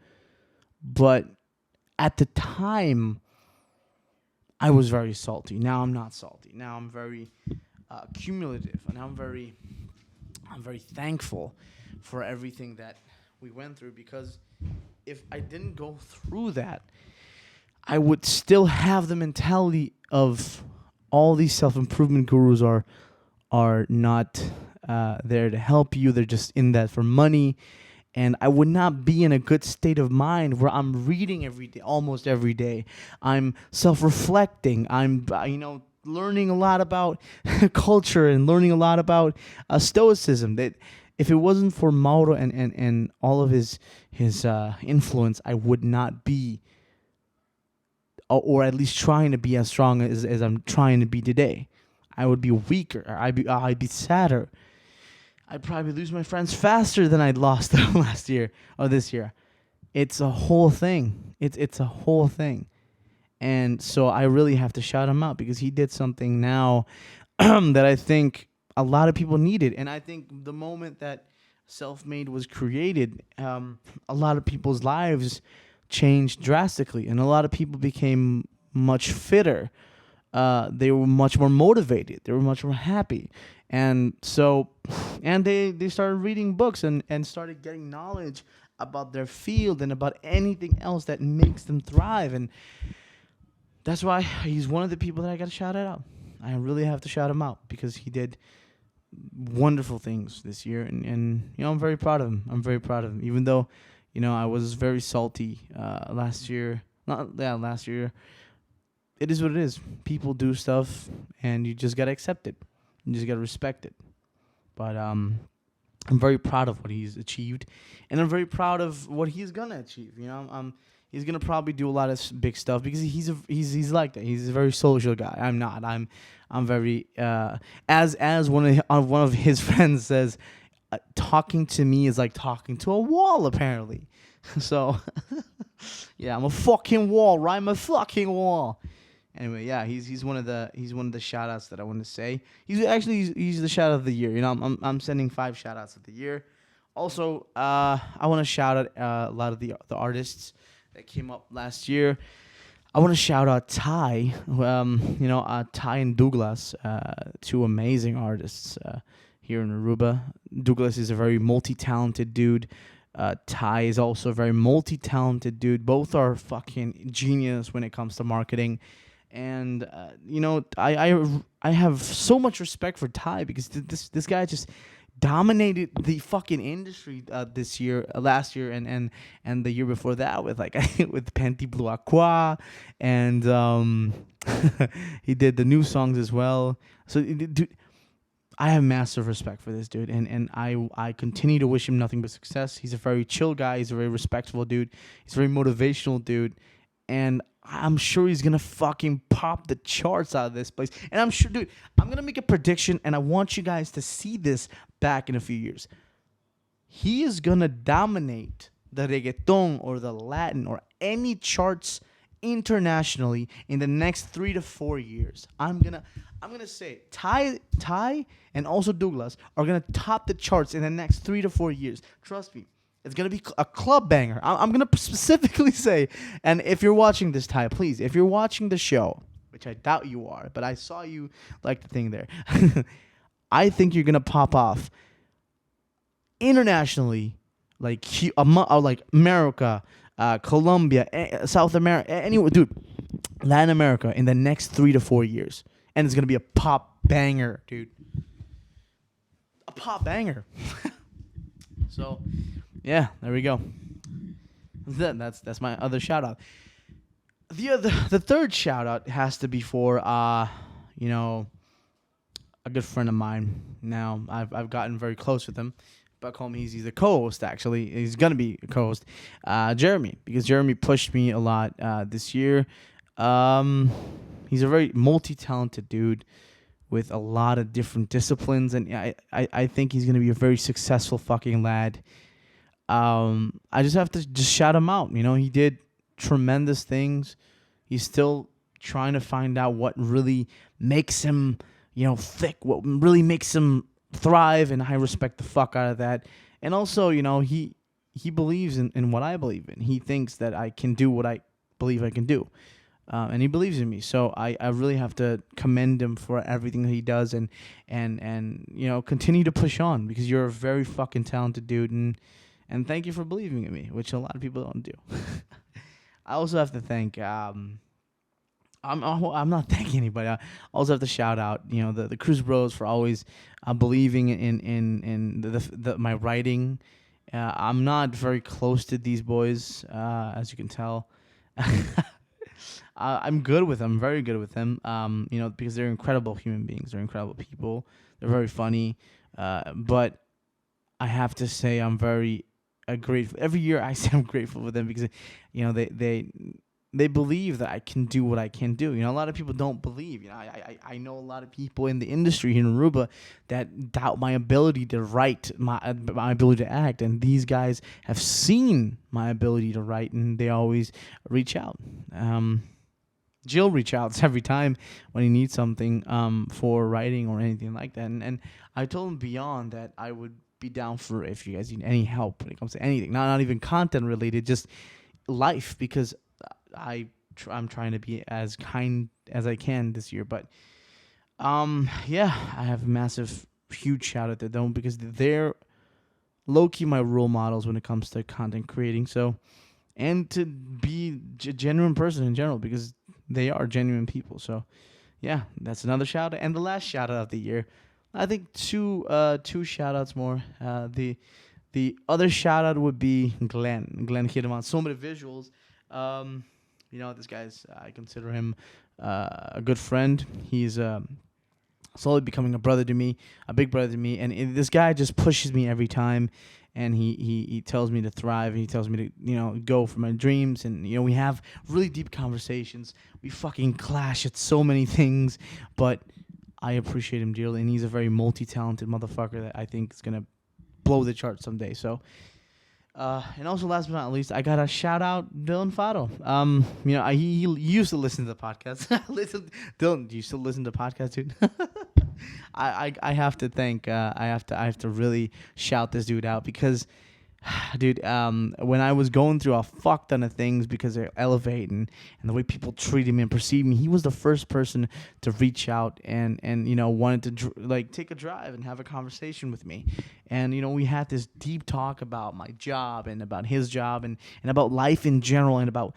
Speaker 3: But at the time, I was very salty. Now I'm not salty. Now I'm very cumulative, and I'm very thankful for everything that we went through. Because if I didn't go through that, I would still have the mentality of all these self-improvement gurus are not there to help you. They're just in that for money. And I would not be in a good state of mind where I'm reading every day, almost every day. I'm self-reflecting. I'm, learning a lot about culture and learning a lot about stoicism. That if it wasn't for Mauro and all of his influence, I would not be, or at least trying to be as strong as I'm trying to be today. I would be weaker. I'd be sadder. I'd probably lose my friends faster than I'd lost them last year or this year. It's a whole thing. It's a whole thing. And so I really have to shout him out because he did something now that I think a lot of people needed. And I think the moment that Self-Made was created, a lot of people's lives changed drastically. And a lot of people became much fitter. They were much more motivated. They were much more happy. And so, and they started reading books and started getting knowledge about their field and about anything else that makes them thrive. And that's why he's one of the people that I got to shout out. I really have to shout him out because he did wonderful things this year. And I'm very proud of him. I'm very proud of him. Even though, I was very salty last year. Last year. It is what it is. People do stuff, and you just got to accept it. You just got to respect it. But I'm very proud of what he's achieved, and I'm very proud of what he's gonna achieve. He's gonna probably do a lot of big stuff because he's like that. He's a very social guy. I'm not. I'm very as one of his friends says, talking to me is like talking to a wall. Apparently, so yeah, I'm a fucking wall, right? I'm a fucking wall. Anyway, yeah, he's one of the shout outs that I want to say. He's the shout out of the year. I'm sending 5 shout outs of the year. Also, I want to shout out a lot of the artists that came up last year. I want to shout out Ty, Ty and Douglas, 2 amazing artists here in Aruba. Douglas is a very multi-talented dude. Ty is also a very multi-talented dude. Both are fucking genius when it comes to marketing. And I have so much respect for Ty because this guy just dominated the fucking industry last year and the year before that with with Panty Blue Aqua, and he did the new songs as well. So dude, I have massive respect for this dude, and I continue to wish him nothing but success. He's a very chill guy. He's a very respectful dude. He's a very motivational dude, and I'm sure he's gonna fucking pop the charts out of this place. And I'm sure, dude, I'm gonna make a prediction, and I want you guys to see this back in a few years. He is gonna dominate the reggaeton or the Latin or any charts internationally in the next 3 to 4 years. I'm gonna say Ty and also Douglas are gonna top the charts in the next 3 to 4 years. Trust me. It's going to be a club banger. I'm going to specifically say, and if you're watching this, Ty, please, if you're watching the show, which I doubt you are, but I saw you like the thing there. I think you're going to pop off internationally, like America, Colombia, South America, anywhere, dude, Latin America in the next 3 to 4 years. And it's going to be a pop banger, dude. A pop banger. So, yeah, there we go. That's my other shout out. The third shout out has to be for a good friend of mine. Now I've gotten very close with him. Back home, he's the co-host. Actually, he's gonna be a co-host. Jeremy, because Jeremy pushed me a lot this year. He's a very multi-talented dude with a lot of different disciplines, and I think he's gonna be a very successful fucking lad. I just have to just shout him out. He did tremendous things. He's still trying to find out what really makes him, thick, what really makes him thrive, and I respect the fuck out of that. And also, he believes in what I believe in. He thinks that I can do what I believe I can do. And he believes in me. So I really have to commend him for everything that he does and continue to push on, because you're a very fucking talented dude, and thank you for believing in me, which a lot of people don't do. I also have to thank I'm not thanking anybody. I also have to shout out the Cruz Bros for always believing in my writing. I'm not very close to these boys, as you can tell. I'm good with them, very good with them. Because they're incredible human beings. They're incredible people. They're very funny. But I have to say I'm very grateful. Every year I say I'm grateful for them because, they believe that I can do what I can do. A lot of people don't believe. I know a lot of people in the industry here in Aruba that doubt my ability to write, my ability to act. And these guys have seen my ability to write, and they always reach out. Jill reaches out every time when he needs something for writing or anything like that. And I told him beyond that I would be down for if you guys need any help when it comes to anything. Not even content related, just life, because I'm trying to be as kind as I can this year. But I have a massive, huge shout out to them because they're low-key my role models when it comes to content creating. So, and to be a genuine person in general, because they are genuine people. So, yeah, that's another shout out. And the last shout out of the year, I think two shout outs more. The other shout out would be Glenn hit him on so many visuals. This guy's, I consider him a good friend. He's slowly becoming a brother to me, a big brother to me. And this guy just pushes me every time. And he tells me to thrive. And he tells me to, go for my dreams. And, we have really deep conversations. We fucking clash at so many things. But I appreciate him dearly. And he's a very multi-talented motherfucker that I think is going to blow the charts someday. So, and also last but not least, I got to shout out Dylan Fado. He used to listen to the podcast. Dylan, do you still listen to podcasts, dude? I have to thank I have to really shout this dude out because, dude, when I was going through a fuck ton of things because they're elevating and the way people treated me and perceived me, he was the first person to reach out and wanted to take a drive and have a conversation with me. And we had this deep talk about my job and about his job and about life in general and about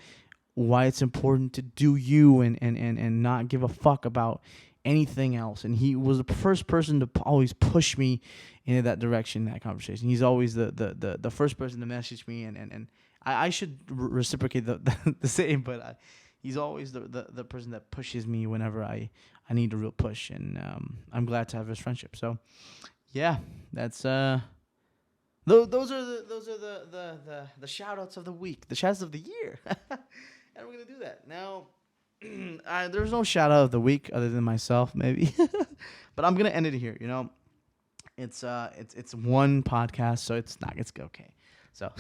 Speaker 3: why it's important to do you and not give a fuck about anything else. And he was the first person to always push me into that direction, that conversation. He's always the first person to message me, and I should reciprocate the same, but he's always the person that pushes me whenever I need a real push, and I'm glad to have his friendship. So yeah, that's those are the shout outs of the week, the shouts of the year. And we're gonna do that now. There's no shout out of the week other than myself, maybe. But I'm gonna end it here. It's one podcast, so it's okay. So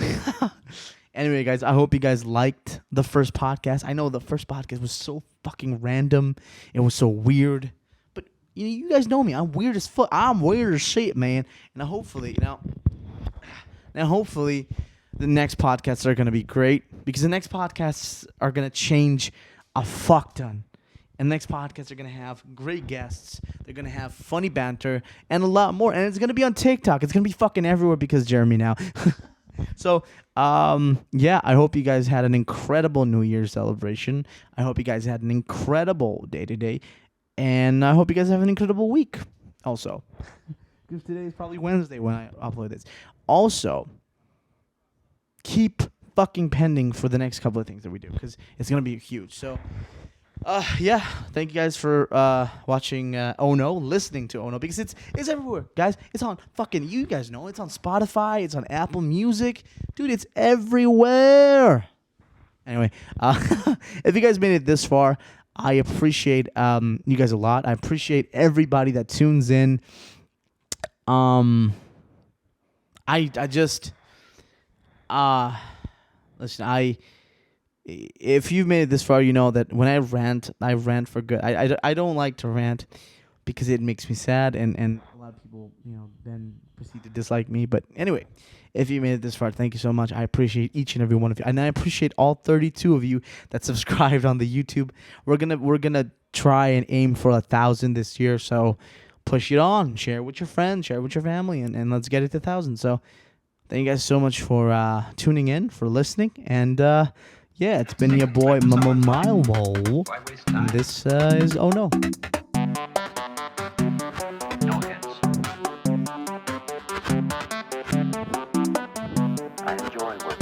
Speaker 3: anyway, guys, I hope you guys liked the first podcast. I know the first podcast was so fucking random. It was so weird. But you guys know me. I'm weird as fuck. I'm weird as shit, man. And hopefully, the next podcasts are going to be great because the next podcasts are going to change a fuck ton. And the next podcasts are going to have great guests. They're going to have funny banter and a lot more. And it's going to be on TikTok. It's going to be fucking everywhere because Jeremy now. So, yeah, I hope you guys had an incredible New Year's celebration. I hope you guys had an incredible day today. And I hope you guys have an incredible week also. Because today is probably Wednesday when I upload this. Also, keep fucking pending for the next couple of things that we do because it's going to be huge. So, yeah, thank you guys for watching Oh No, listening to Oh No, because it's everywhere, guys. It's on fucking, you guys know, it's on Spotify, it's on Apple Music. Dude, it's everywhere. Anyway, if you guys made it this far, I appreciate you guys a lot. I appreciate everybody that tunes in. I just listen, if you've made it this far, you know that when I rant for good. I don't like to rant because it makes me sad, and a lot of people, then proceed to dislike me. But anyway, if you made it this far, thank you so much. I appreciate each and every one of you, and I appreciate all 32 of you that subscribed on the YouTube. We're gonna try and aim for 1,000 this year, so push it on. Share it with your friends, share it with your family, and let's get it to 1,000. So thank you guys so much for tuning in, for listening, and yeah, it's been your boy Milo, and this is Oh No.
Speaker 1: No hits. I enjoy working